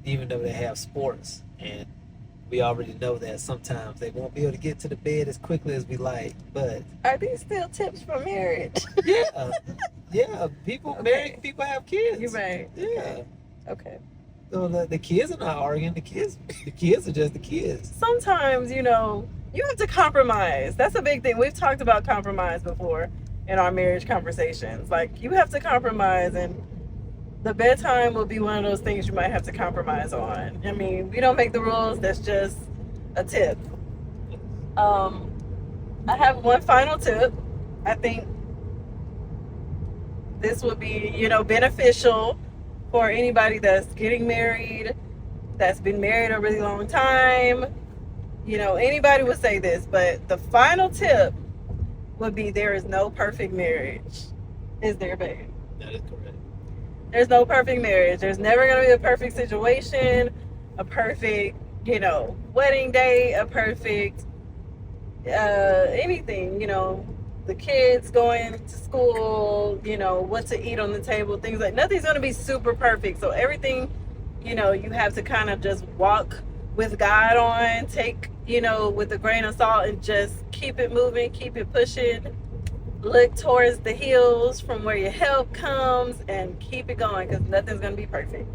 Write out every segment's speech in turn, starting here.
even though they have sports. And we already know that sometimes they won't be able to get to the bed as quickly as we like. But Are these still tips for marriage? yeah, yeah, people, married Okay. people have kids. You're right. Yeah. Okay. So the kids are not arguing. The kids are just the kids. Sometimes, you have to compromise. That's a big thing. We've talked about compromise before in our marriage conversations. Like, you have to compromise, and the bedtime will be one of those things you might have to compromise on. I mean, we don't make the rules. That's just a tip. Um, I have one final tip. I think this would be, beneficial for anybody that's getting married, that's been married a really long time. Anybody would say this, but the final tip would be there is no perfect marriage. Is there, babe? That is correct. There's no perfect marriage. There's never going to be a perfect situation, a perfect, wedding day, a perfect anything, the kids going to school, what to eat on the table, things like nothing's going to be super perfect. So everything, you have to kind of just walk with God on, take, with a grain of salt and just keep it moving, keep it pushing, look towards the hills from where your help comes and keep it going because nothing's going to be perfect.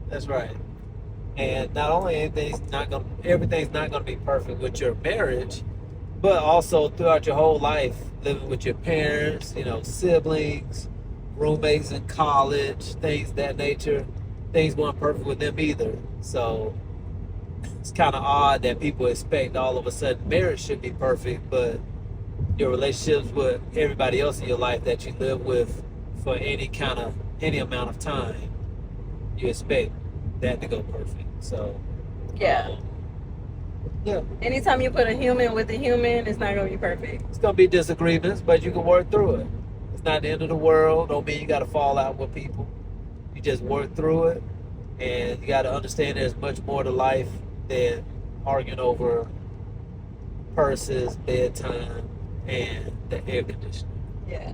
That's right. And not only everything's not gonna be perfect with your marriage, but also throughout your whole life, living with your parents, siblings, roommates in college, things of that nature. Things weren't perfect with them either. So it's kind of odd that people expect all of a sudden marriage should be perfect, but your relationships with everybody else in your life that you live with for any amount of time, you expect that to go perfect. So Yeah. yeah, Anytime you put a human with a human, it's not going to be perfect. it's gonna be disagreements, but you can work through it. It's not the end of the world. Don't mean you got to fall out with people. You just work through it, and you got to understand there's much more to life than arguing over purses, bedtime, and the air conditioner. Yeah.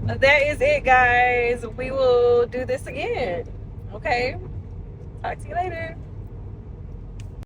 That is it, guys. We will do this again. Okay? Talk to you later.